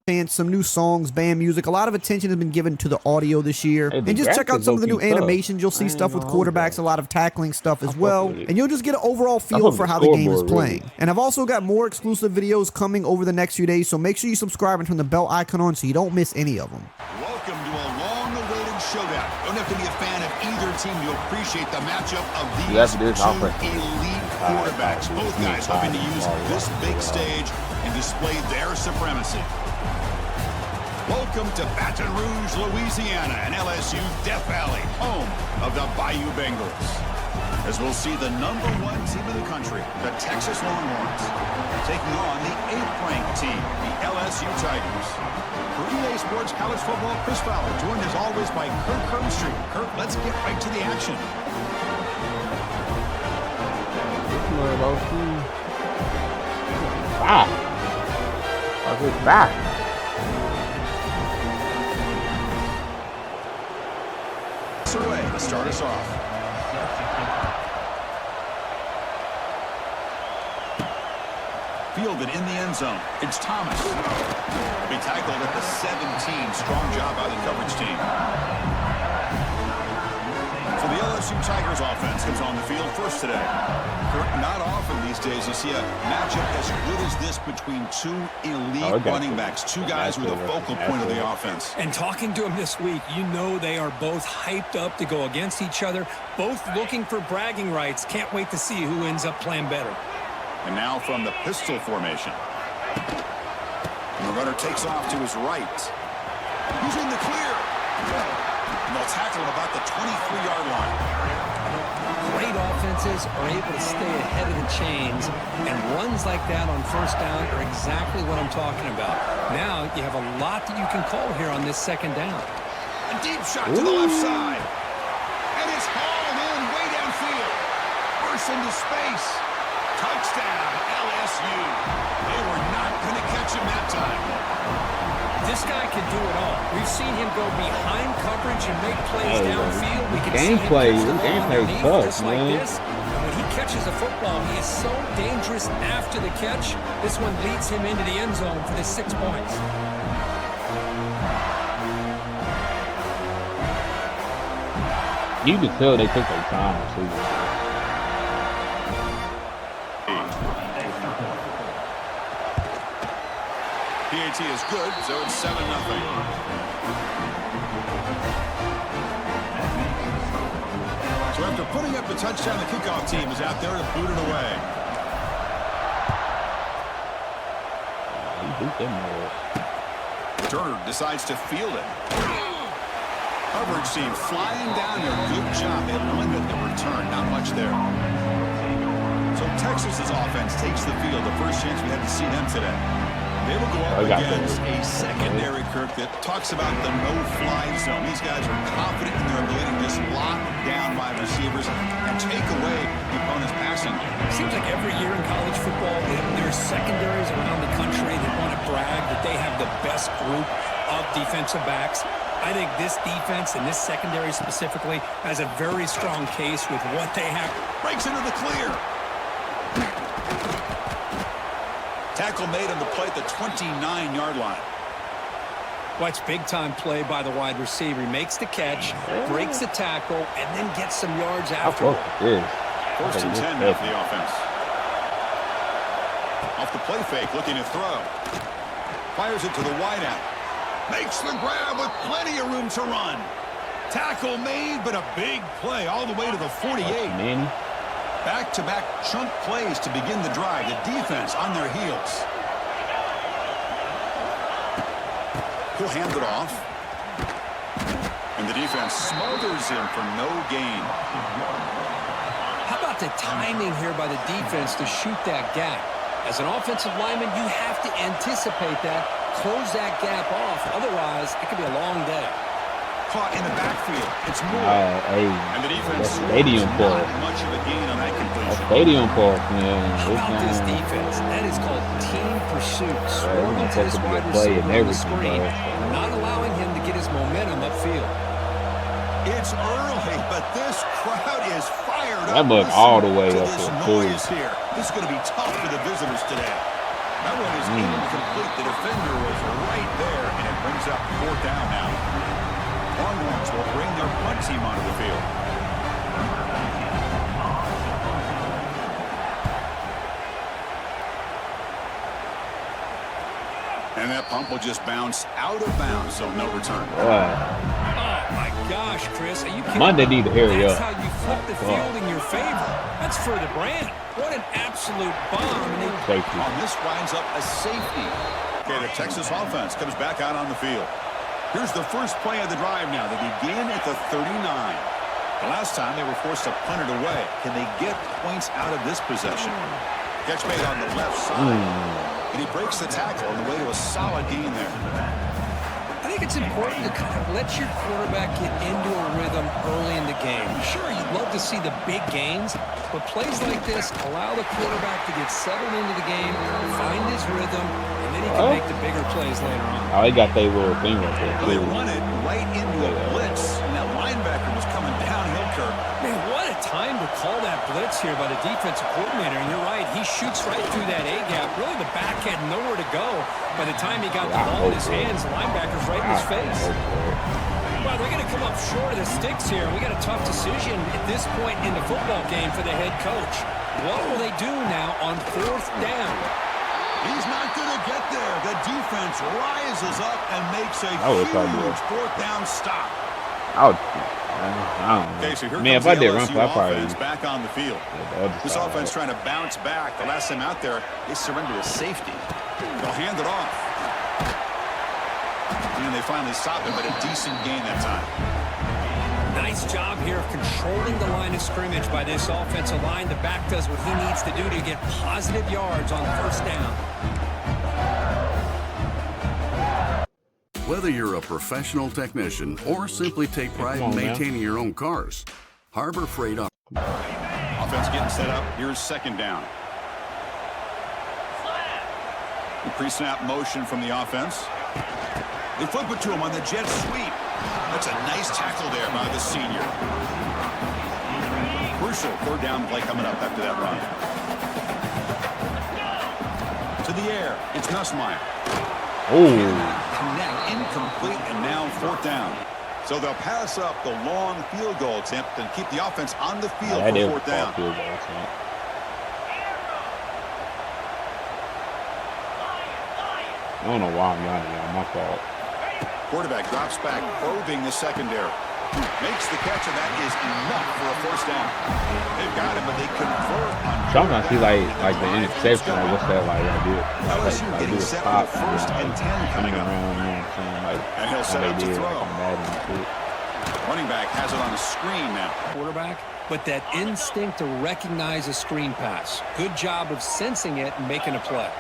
some new songs, band music. A lot of attention has been given to the audio this year. Hey, and just check out some of the new animations. You'll see stuff with quarterbacks, a lot of tackling stuff as well. And you'll just get an overall feel for how the game is playing. Really. And I've also got more exclusive videos coming over the next few days, so make sure you subscribe and turn the bell icon on so you don't miss any of them. Welcome to a long-awaited showdown. Don't have to be a fan of either team to appreciate the matchup of these two elite quarterbacks. Both guys hoping to use this big stage and display their supremacy. Welcome to Baton Rouge, Louisiana, and LSU Death Valley, home of the Bayou Bengals. As we'll see the #1 team in the country, the Texas Longhorns, taking on the 8th-ranked team, the LSU Tigers. For EA Sports College Football, Chris Fowler, joined as always by Kirk Herbstreit. Kirk, let's get right to the action. Back. Away to start us off. Fielded in the end zone. It's Thomas. Be tackled at the 17. Strong job by the coverage team. So the LSU Tigers offense comes on the field first today. Not often these days you see a matchup as good as this between two elite running backs. Two guys with a focal point of the offense. And talking to them this week, you know they are both hyped up to go against each other, both looking for bragging rights. Can't wait to see who ends up playing better. And now from the pistol formation. And the runner takes off to his right. He's in the clear. And they'll tackle him about the 23-yard line. Great offenses are able to stay ahead of the chains, and runs like that on first down are exactly what I'm talking about. Now you have a lot that you can call here on this second down. A deep shot to the left side. And it's hauled in way downfield. Bursts into space. Touchdown, LSU. They were not going to catch him that time. This guy can do it all. We've seen him go behind coverage and make plays downfield. We can see him catch the ball underneath just like this. And when he catches a football, he is so dangerous after the catch. This one leads him into the end zone for the 6 points. You can tell they took their time, too. PAT is good, so it's 7-0. So after putting up the touchdown, the kickoff team is out there to boot it away. Turner decides to field it. Coverage team flying down there. Good job. They limit the return. Not much there. So Texas's offense takes the field. The first chance we had to see them today. They will go up against a secondary, Kirk, that talks about the no-fly zone. These guys are confident in their ability to just lock down wide receivers and take away the opponent's passing. It seems like every year in college football, there's secondaries around the country that want to brag that they have the best group of defensive backs. I think this defense and this secondary specifically has a very strong case with what they have. Breaks into the clear. Tackle made on the play at the 29-yard line. Watch big-time play by the wide receiver. He makes the catch, breaks the tackle, and then gets some yards after. First and 10 for the offense. Off the play fake, looking to throw. Fires it to the wideout. Makes the grab with plenty of room to run. Tackle made, but a big play all the way to the 48. Back-to-back chunk plays to begin the drive. The defense on their heels. He'll hand it off. And the defense smothers him for no gain. How about the timing here by the defense to shoot that gap? As an offensive lineman, you have to anticipate that, close that gap off. Otherwise, it could be a long day. Caught in the backfield. It's Moore. And the defense stadium ball. Much of a gain on that completion. Stadium ball, man. How about this defense? That is called team pursuit. Swerving to this wide receiver on the screen, not allowing him to get his momentum upfield. It's early, but this crowd is fired up. That looked all the way up this noise here. This is going to be tough for the visitors today. That one is incomplete. The defender was right there. their punt team onto the field. And that punt will just bounce out of bounds, so no return. Oh, my gosh, Chris. Are you kidding? Monday need to hurry up. That's how you flip the field in your favor. That's for the brand. What an absolute bomb. And this winds up a safety. Okay, the Texas offense comes back out on the field. Here's the first play of the drive now. They begin at the 39. The last time they were forced to punt it away. Can they get points out of this possession? Catch made on the left side. And he breaks the tackle on the way to a solid gain there. I think it's important to kind of let your quarterback get into a rhythm early in the game. Sure, you'd love to see the big gains, but plays like this allow the quarterback to get settled into the game, find his rhythm, and then he can make the bigger plays later on. Oh, they got their little thing right there. They run it right into a blitz, and that linebacker was coming downhill, Kirk. Man, what a time to call that blitz here by the defensive coordinator. And you're right, he shoots right through that A-gap. Really, the back had nowhere to go. By the time he got the ball in his hands, the linebacker's right in his face. Well, they're going to come up short of the sticks here. We got a tough decision at this point in the football game for the head coach. What will they do now on 4th down? He's not going to get there. The defense rises up and makes a huge 4th down stop. I don't know. Okay, so here Man, comes if I the did run, LSU I probably offense back on the field. This offense trying to bounce back. The last time out there, they surrendered a safety. They'll hand it off. And they finally stop it, but a decent gain that time. Nice job here of controlling the line of scrimmage by this offensive line. The back does what he needs to do to get positive yards on 1st down. Whether you're a professional technician or simply take pride in maintaining your own cars, Harbor Freight Offense getting set up. Here's 2nd down. Pre-snap motion from the offense. They flip it to him on the jet sweep. That's a nice tackle there by the senior. Crucial 3rd down play coming up after that run. To the air. It's Nussmeier. Connect, incomplete, and now 4th down. So they'll pass up the long field goal attempt and keep the offense on the field for 4th down. I don't know why I'm yawning, y'all. My fault. Quarterback drops back, probing the secondary. Makes the catch, and that is enough for a 1st down. They've got it, but they convert on. Sometimes I see like the interception, like what's that like? I do it. LSU getting set for 1st and 10 coming up. Around, you know what I'm saying? Like, and he'll set up to throw. Like, Running back has it on a screen now. Quarterback, but that instinct to recognize a screen pass. Good job of sensing it and making a play.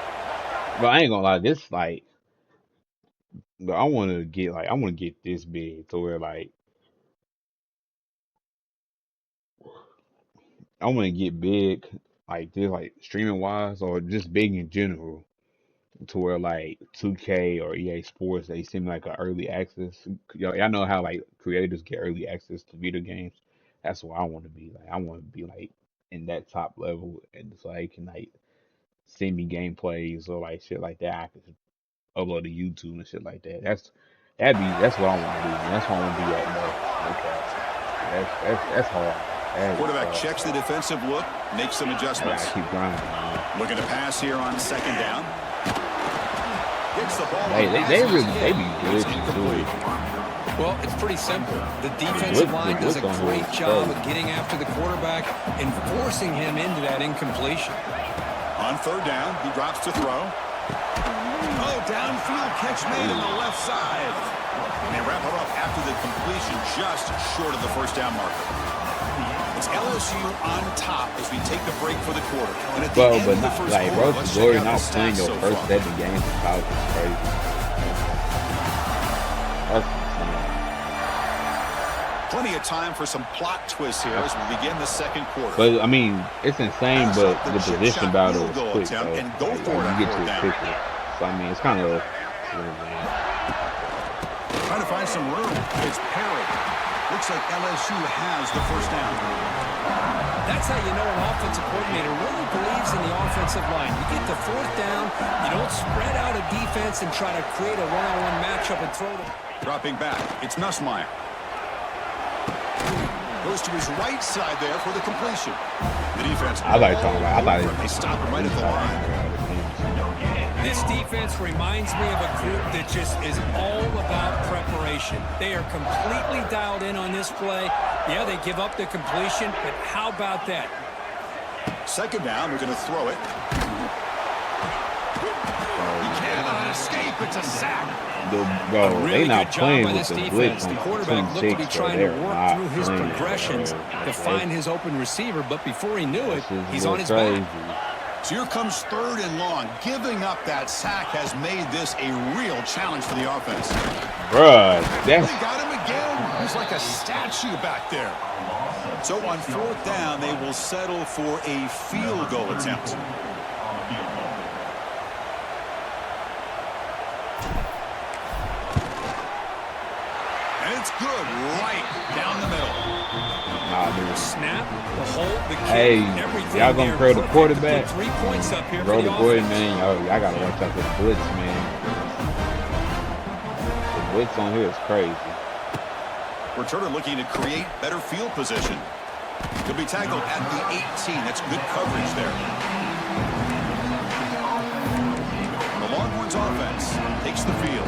But I ain't gonna lie, this like, but I want to get this big to where like, I want to get big like this, like streaming wise, or just big in general, to where like 2K or EA Sports, they seem like an early access. Y'all know how like creators get early access to video games. That's what I want to be. Like I want to be like in that top level, and so I can like send me gameplays or like shit like that. I could upload to YouTube and shit like that. That's what I want to do. That's what I want to be at more. That's hard. Quarterback checks the defensive look, makes some adjustments. I keep grinding. Looking to pass here on 2nd down. Gets the ball. They be good too. Well, it's pretty simple. The defensive line does a great job of getting after the quarterback and forcing him into that incompletion. On 3rd down, he drops to throw. Oh, downfield catch made on the left side. And they wrap it up after the completion just short of the 1st down marker. It's LSU on top as we take the break for the quarter. And at the end of the first quarter, Road let's to Glory check out not the playing stats your so first far. 7 games in college is crazy. That's insane. Plenty of time for some plot twists here as we begin the 2nd quarter. But I mean, it's insane. But the position battle is quick, attempt though. and go Like, for it you get to on it 4th quickly. So I mean, it's kind of. Trying to find some room. It's Perry. Looks like LSU has the 1st down. That's how you know an offensive coordinator really believes in the offensive line. You get the 4th down, you don't spread out a defense and try to create a one-on-one matchup and throw them. Dropping back, it's Nussmeier. Goes to his right side there for the completion. The defense. I like talking about. I like. They stop him right at the line. This defense reminds me of a group that just is all about preparation. They are completely dialed in on this play. Yeah, they give up the completion, but how about that? Second down, they're going to throw it. He cannot escape. It's a sack. Bro, Really they not playing with this the defense. blitz The on quarterback looked to be 26, trying bro. to work through his progressions to find his open receiver, but before he knew it, he's on his back. So here comes 3rd and long. Giving up that sack has made this a real challenge for the offense. Bruh, They got him again. He's like a statue back there. So on 4th down, they will settle for a field goal attempt. And it's good right down the middle. nah, dude. Snap, the hold, the kick, Hey, everything y'all gonna there. throw the Perfect. quarterback? Put 3 points up here Bro, for the the boy, offense. man, y'all gotta watch out for the blitz, man. The blitz on here is crazy. Returner looking to create better field position. He'll be tackled at the 18. That's good coverage there. The Longhorns offense takes the field.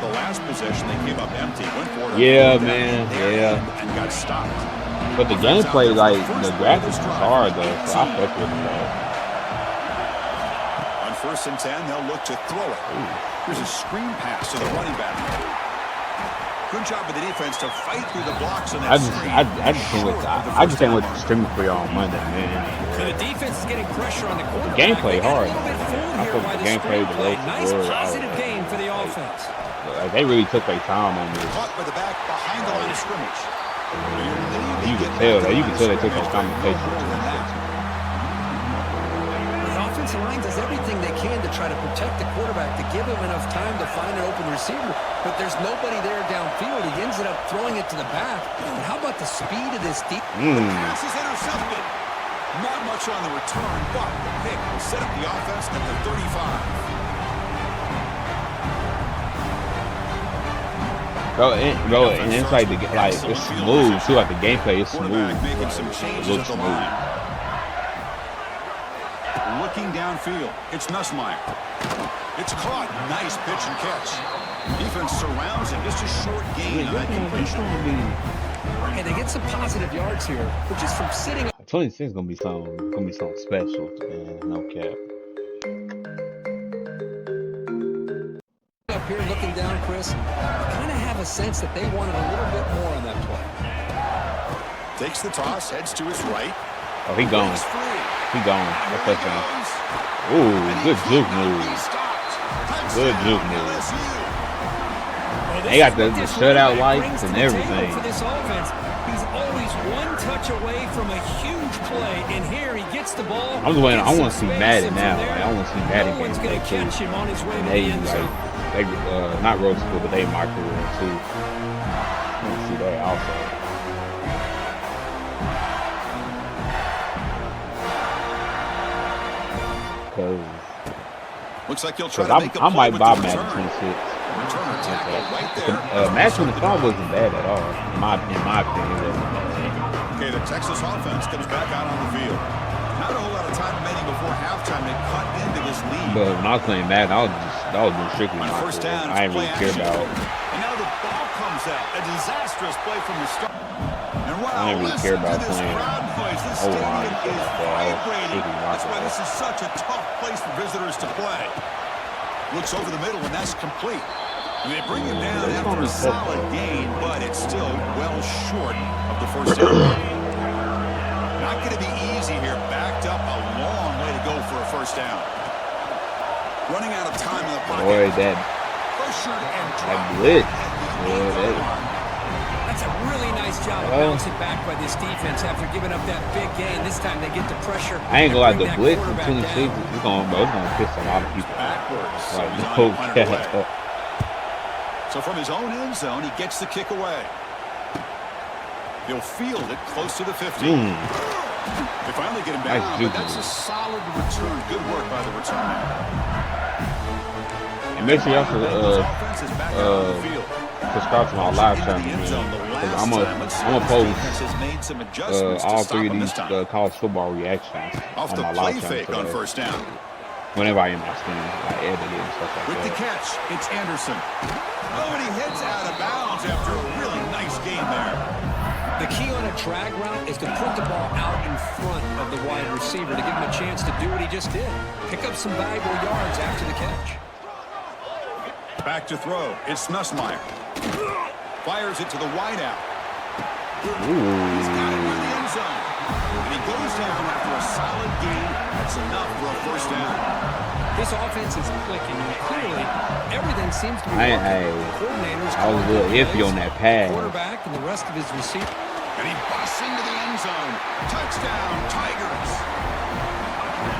The last possession they came up empty. Went for it. Yeah, man. Yeah. And got stopped. But the gameplay, like, the graphics is hard, though, so I fuck with it, though. On 1st and 10, they'll look to throw it. Here's a screen pass to the running back. Good job of the defense to fight through the blocks on that screen. I just can't wait to stream it for y'all on Monday, man. So the defense is getting pressure on the quarterback. gameplay They got hard. a little bit fooled I here thought by the the gameplay screen was play. low Nice score. positive gain for the offense. Like, they really took their time on this. Caught by the back behind the line of scrimmage. You can tell they took their time to play. The offensive line does everything they can to try to protect the quarterback, to give him enough time to find an open receiver, but there's nobody there downfield. He ends up throwing it to the back. And how about the speed of this deep? Pass is intercepted. Not much on the return, but the pick will set up the offense at the 35. Bro, and it's like, it's smooth, too. Like, the gameplay is smooth. Quarterback making some It changes looks at the smooth. line. Looking downfield, it's Nussmeier. It's caught. Nice pitch and catch. Defense surrounds him. Just a short gain on that completion. And they get some positive yards here, which is from sitting 26 gonna be something special, man. No cap. up here looking down, Chris. Kind of have a sense that they wanted a little bit more on that play. Takes the toss, heads to his right. Oh, he gone. Breaks free. He gone. That's Here he touchdown. goes. Ooh, And he good juke could not move. be stopped. Good Touchdown, juke move. LSU. They got the shutout lights and everything. For this offense, he's always one touch away from a huge play, and here he gets the ball. I'm just waiting. I gets want to some see space, Madden and now. from Like, there, I want to see Madden no one's gameplay gonna too. catch him on his way to the They end zone. like they not road school, but they my career too. I want to see that also. Cause Looks like he'll try to make a I play might with buy the Madden return. 26. Returner tackle right there. Madden 25 wasn't bad at all, in my opinion. It wasn't. Okay, the Texas offense comes back out on the field. Not a whole lot of time remaining before halftime to cut into this lead. But when I was playing Madden, I was doing strictly On my first career. down, I didn't really care about. And now the ball comes out. A disastrous play from the start. And wow, I didn't really care listen to about this playing crowd noise. This O-line stadium and is stuff, but I was vibrating. strictly my That's why career. this is such a tough place for visitors to play. Looks over the middle, and that's complete. And they bring him down after a solid gain, but it's still well short of the first down. Not going to be easy here. Backed up a long way to go for a first down. Running out of time in the pocket. Boy, that Pressured and dropped blitz. at the Boy, 8-yard that. line. That's a really nice job of bouncing back by this defense after giving up that big gain. This time they get the pressure. I ain't gonna lie, and the bring blitz in that 26 quarterback is gonna piss a lot of people off. Backwards. So Like, he's no on it away. cap. So from his own end zone, he gets the kick away. He'll field it close to the 50. They finally get him down, Nice but juke that's a move. solid return. Good work by the returner. And make sure y'all Bengals offense is back out on the field. subscribe to my live Into channel, the end zone, man. the last I'm time. Let's see gonna if post the defense has made some adjustments all to stop three of him these this time. college football reactions Off on the my play live channel fake on today. first down. Whenever I am my stream, I edit it and stuff like With the that. catch, it's Anderson. Oh, and he heads out of bounds after a really nice game there. The key on a drag route is to put the ball out in front of the wide receiver to give him a chance to do what he just did. Pick up some valuable yards after the catch. Back to throw. It's Nussmeier. Fires it to the wideout. He's got it in the end zone. And he goes down after a solid gain. That's enough for a first down. This offense is clicking, and clearly everything seems to be Hey, working. Coordinators I was a little iffy on that pass. Quarterback and the rest of his receivers. And he busts into the end zone. Touchdown, Tigers.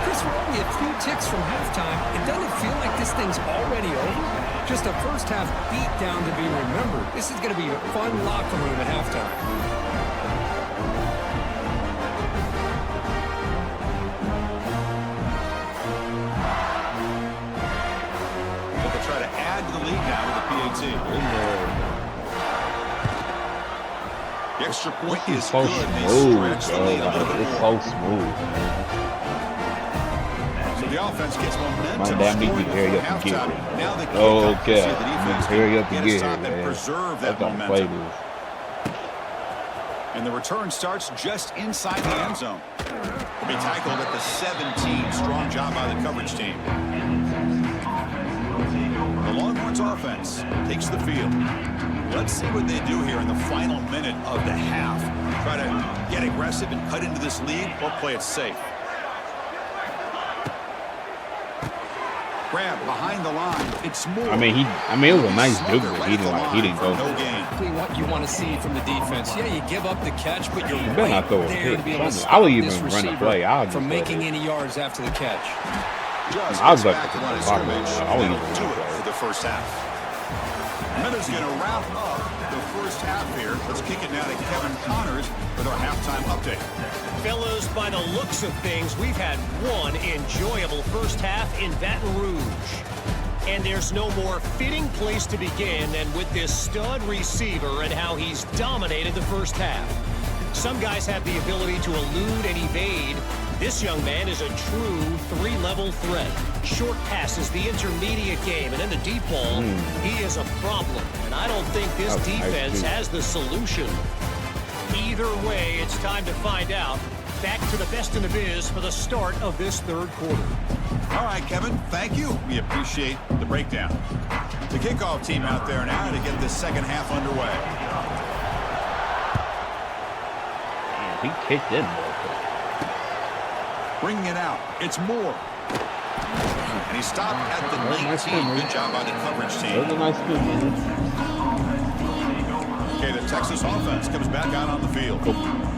Chris, we're only a few ticks from halftime. It doesn't feel like this thing's already over. Just a first half beatdown to be remembered. This is going to be a fun locker room at halftime. They'll try to add to the lead now with the PAT. The extra point is So good. They smooth, stretch the bro. lead a little Like, bit it's more. so smooth, man. So the offense gets momentum. My damn need to scoring hurry before up and get halftime. here. Now they Oh, kick okay. out to see if the defense Hurry up can and get a get stop here, and man. preserve That's that how to play momentum. this. And the return starts just inside the end zone. Will be tackled at the 17. Strong job by the coverage team. The Longhorns offense takes the field. Let's see what they do here in the final minute of the half. Try to get aggressive and cut into this lead or play it safe. Grab behind the line. It's Moore. I mean, it was a nice dribble. He didn't go. No gain. Exactly what you want to see from the defense. Yeah, you give up the catch, but you're You better not throw a there to pick. be able to I stop would this even run a receiver play. I'll just from let making it. any yards after the catch. Just I was gets like, back to line of fuck, scrimmage. I wouldn't That'll even do run it play. for the first half. And that is going to wrap up the first half here. Let's kick it now to Kevin Connors with our halftime update. Fellas, by the looks of things, we've had one enjoyable first half in Baton Rouge. And there's no more fitting place to begin than with this stud receiver and how he's dominated the first half. Some guys have the ability to elude and evade. This young man is a true three-level threat. Short passes, the intermediate game, and in the deep ball, he is a problem. And I don't think this That's nice, defense too. has the solution. Either way, it's time to find out. Back to the best in the biz for the start of this third quarter. All right, Kevin, thank you. We appreciate the breakdown. The kickoff team out there now to get this second half underway. He kicked in, bro. Bringing it out, it's Moore. And he stopped at the Nice 19. one, Good job by the coverage That was a team. nice spin, man. Okay, the Texas offense comes back out on the field.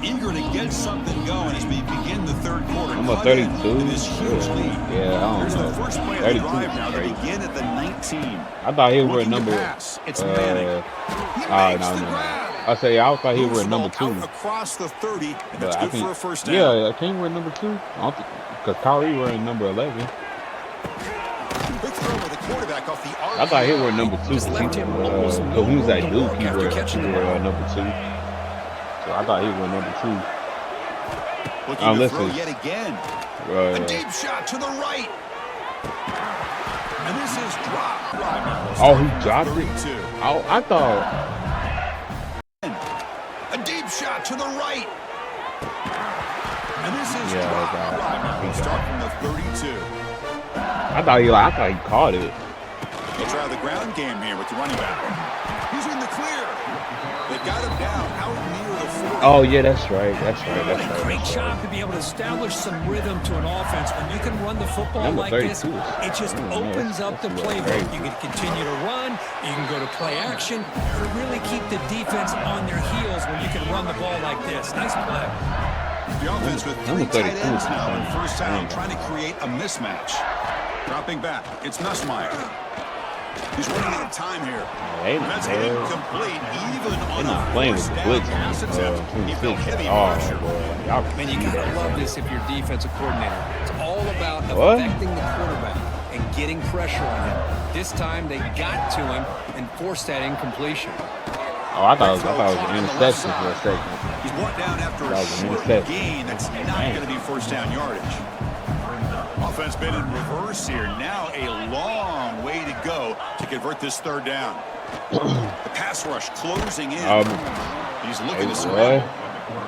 Eager to get something going as we begin the third quarter. I'm a Cut in 32. to this huge lead. Yeah, I Here's don't the know. first play of the 32 drive is now. They crazy. begin at the 19. I thought he was Looking to number. pass. It's Manning. He No, makes the no. grab. I say I thought he Moves was the number ball 2. out across the 30, and But that's I good think, for a first down. yeah, I can't wear number 2. I don't think because Kyrie wearing number 11. Quick throw by the quarterback off the arc. I thought he were number 2 Just left him almost because he was at no Duke. He after were catching the number ball. 2. So I thought he was number 2. Looking to listen. throw yet again. A deep shot to the right. And this is dropped. Right. Oh, he dropped it? 32. Oh, I thought. A deep shot to the right. And this is Yeah, dropped. God. Right. We'll start from the 32. I thought he caught it. They'll try the ground game here with the running back. He's in the clear. They've got him down out near the 40. Oh yeah, that's right. Great job to be able to establish some rhythm to an offense. When you can run the football Number like 32 this, is- it just oh, man, opens up the that's playbook. great. You can continue to run, you can go to play action, or really keep the defense on their heels when you can run the ball like this. Nice play. The offense with Number 3 tight 32 ends is now in fine. first down, trying to create a mismatch. Dropping back, it's Nussmeier. He's running out of time here. They That's they're incomplete, even on not a playing with first the down blitz. pass attempt. He felt heavy Oh pressure. boy, y'all. Man, you gotta love this if you're defensive coordinator. It's all about What? affecting the quarterback and getting pressure on him. This time they got to him and forced that incompletion. Oh, I thought it was an interception for a second. He's brought down after a short gain. That's not going to be first down yardage. Offense been in reverse here. Now a long way to go to convert this third down. The pass rush closing in. He's looking to scramble.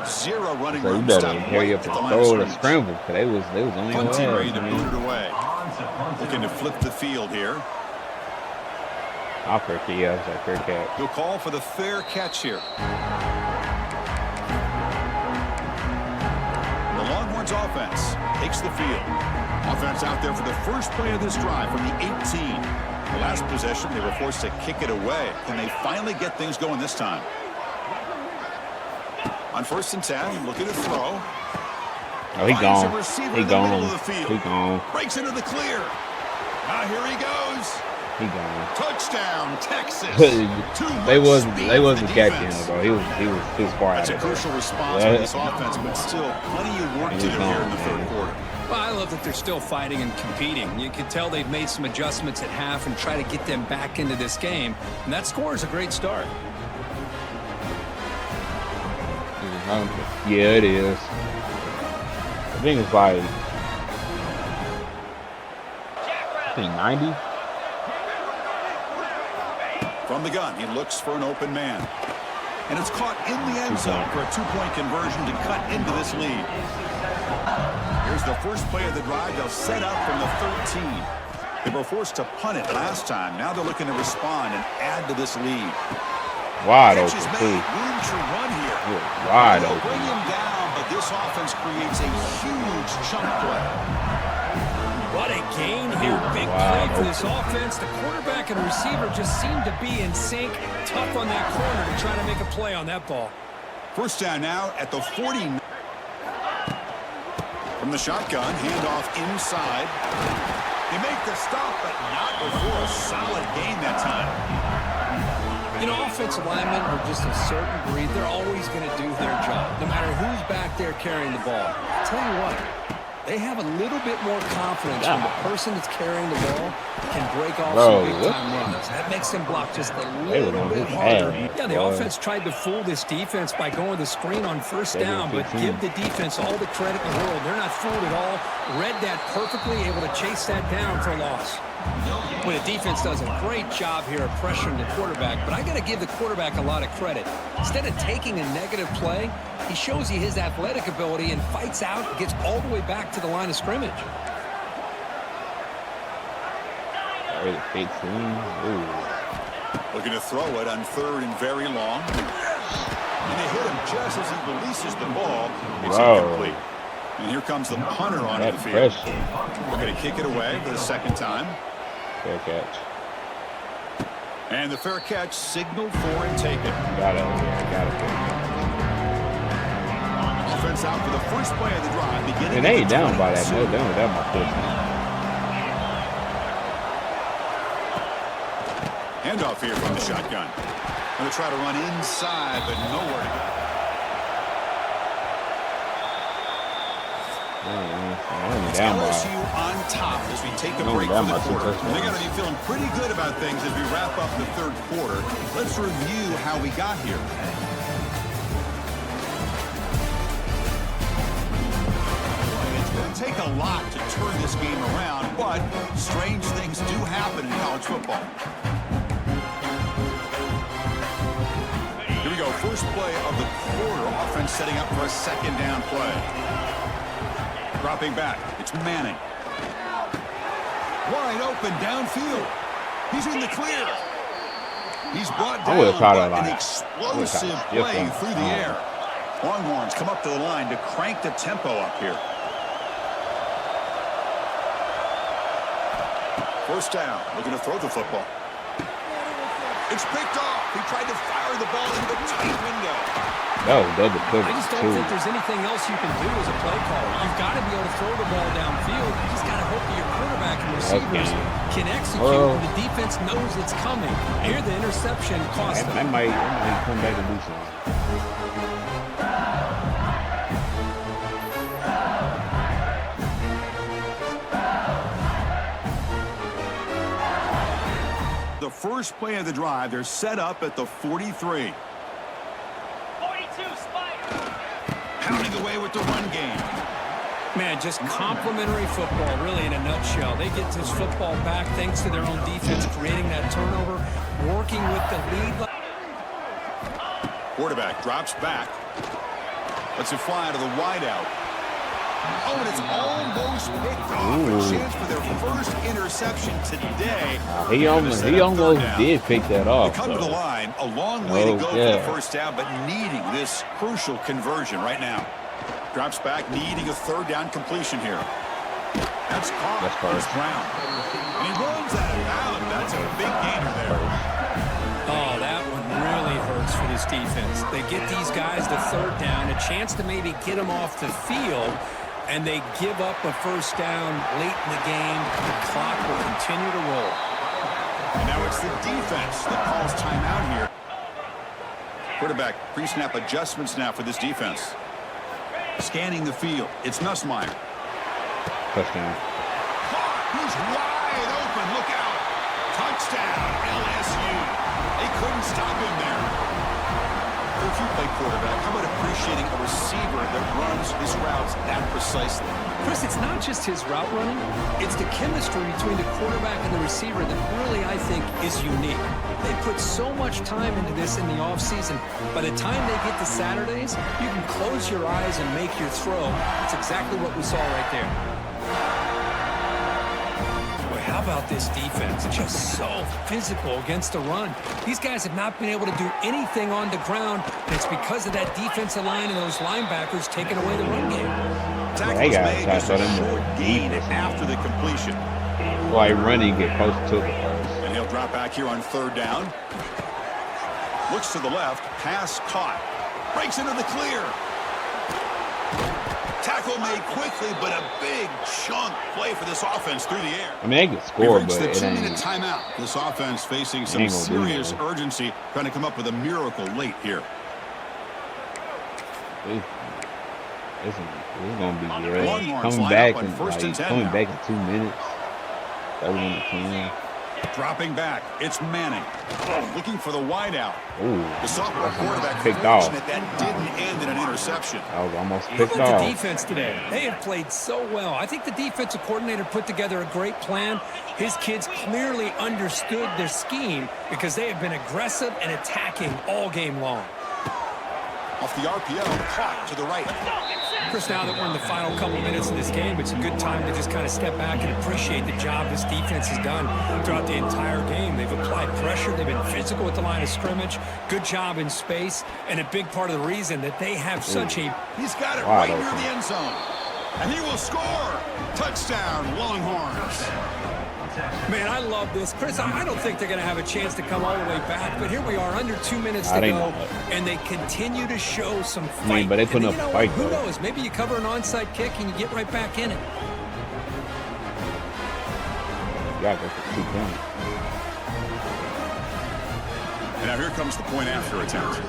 Zero running So you room. better hurry up and throw the scramble, because they was on your Punting ready ass, to man. boot it away. Looking to flip the field here. I'll fair catch. Yeah, it's a fair catch. He'll call for the fair catch here. The Longhorns offense takes the field. Offense out there for the first play of this drive from the 18. The last possession, they were forced to kick it away. Can they finally get things going this time? On 1st and 10, looking to throw. Oh, he Finds a gone. receiver He in the middle gone. of the field. He gone. Breaks into the clear. Now here he goes. He gone. Touchdown, Texas. They wasn't catching him, bro. He was too far out That's a of there. crucial response for this offense, but still plenty of work to do here in the third quarter. Well, I love that they're still fighting and competing. You can tell they've made some adjustments at half and try to get them back into this game. And that score is a great start. Yeah, it is. I think it's like, I think 90. From the gun, he looks for an open man. And it's caught in the end zone for a two-point conversion to cut into this lead. Here's the first play of the drive. They'll set up from the 13. They were forced to punt it last time. Now they're looking to respond and add to this lead. Wide Catch open, is too. made. Room to run here. Wide They'll open. bring him down, but this offense creates a huge chunk play. What a gain here. Big play for this offense. The quarterback and receiver just seem to be in sync. Tough on that corner to try to make a play on that ball. First down now at the 40. From the shotgun, handoff inside. They make the stop, but not before a solid gain that time. You know, offensive linemen are just a certain breed. They're always going to do their job, no matter who's back there carrying the ball. I'll tell you what, they have a little bit more confidence when the person that's carrying the ball can break off some big-time runs. That makes them block just a little bit harder. Yeah, the offense tried to fool this defense by going the screen on first down, but give the defense all the credit in the world. They're not fooled at all. Read that perfectly, able to chase that down for a loss. Well, the defense does a great job here of pressuring the quarterback, but I got to give the quarterback a lot of credit. Instead of taking a negative play, he shows you his athletic ability and fights out, gets all the way back to the line of scrimmage. Looking to throw it on 3rd and very long. And they hit him just as he releases the ball. It's incomplete. And here comes the punter onto the field. We're going to kick it away for the second time. Fair catch. And the fair catch signaled for and taken. Got it. Offense out for the first play of the drive. Beginning And they ain't down by that much. They ain't that much. Handoff here from the shotgun. Going to try to run inside, but nowhere to go. It's LSU on top as we take a break for the quarter. They got to be feeling pretty good about things as we wrap up the third quarter. Let's review how we got here. It's going to take a lot to turn this game around, but strange things do happen in college football. Here we go. First play of the quarter. Offense setting up for a second down play. Dropping back. It's Manning. Wide open downfield. He's in the clear. He's brought down by an explosive play through the air. Longhorns come up to the line to crank the tempo up here. First down. Looking to throw the football. It's picked off. He tried to fire the ball into the tight window. That was double coverage. I just don't think there's anything else you can do as a play caller. You've got to be able to throw the ball downfield. You just got to hope that your quarterback and receivers can execute and the defense knows it's coming. Here the interception cost them. That might come back and do something. The first play of the drive, they're set up at the 43. the way with the run game. Man, just complimentary football, really, in a nutshell. They get this football back thanks to their own defense, creating that turnover, working with the lead. Quarterback drops back. Lets it fly to the wideout. Oh, and it's almost picked off. A chance for their first interception today. He almost did pick that off. They come to the line, a long way to go for the first down, but needing this crucial conversion right now. Drops back, needing a third down completion here. That's caught. That's first. Brown. And he runs out of bounds. That's a big gainer there. Oh, that one really hurts for this defense. They get these guys the third down, a chance to maybe get them off the field, and they give up a first down late in the game. The clock will continue to roll. And now it's the defense that calls timeout here. Quarterback pre-snap adjustments now for this defense. Scanning the field. It's Nussmeier. Touchdown. He's wide open. Look out. Touchdown, LSU. They couldn't stop him there. If you play quarterback, how about appreciating a receiver that runs his routes that precisely? Chris, it's not just his route running. It's the chemistry between the quarterback and the receiver that really, I think, is unique. They put so much time into this in the offseason. By the time they get to Saturdays, you can close your eyes and make your throw. It's exactly what we saw right there. Boy, how about this defense? It's just so physical against the run. These guys have not been able to do anything on the ground, and it's because of that defensive line and those linebackers taking away the run game. Tackle was made just a short gain after the completion. Why running get close to it first. And he'll drop back here on third down. Looks to the left. Pass caught. Breaks into the clear. Tackle made quickly, but a big chunk play for this offense through the air. I mean, they can score, We've reached but the it 2-minute ain't. timeout. This offense facing some serious urgency, trying to come up with a miracle late here. It's gonna be great. Longhorns Coming line back up on in first and 10 coming now. back in 2 minutes. That was in the 10. Dropping back, it's Manning. Looking for the wideout. Ooh, The sophomore quarterback picked off. fortunate that didn't end in an interception. I was almost How picked about the off. defense today? They have played so well. I think the defensive coordinator put together a great plan. His kids clearly understood their scheme because they have been aggressive and attacking all game long. Off the RPO, caught to the right. Chris, now that we're in the final couple minutes of this game, it's a good time to just kind of step back and appreciate the job this defense has done throughout the entire game. They've applied pressure. They've been physical at the line of scrimmage. Good job in space. And a big part of the reason that they have such a... He's got it right near the end zone. And he will score. Touchdown, Longhorns. Man, I love this. Chris, I don't think they're going to have a chance to come all the way back, but here we are, under 2 minutes to go, and they continue to show some fight. I mean, but they put up a fight, Who though. knows? Maybe you cover an onside kick and you get right back in it. You gotta go for 2 points. And now here comes the point after attempt.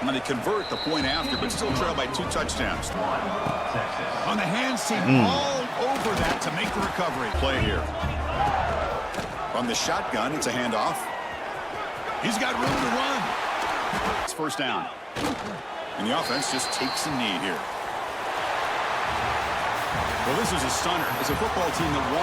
And they convert the point after, but still trail by 2 touchdowns. On the hands team, all over that to make the recovery. Play here. From the shotgun, it's a handoff. He's got room to run. It's first down. And the offense just takes a knee here. Well, this is a stunner. It's a football team that wants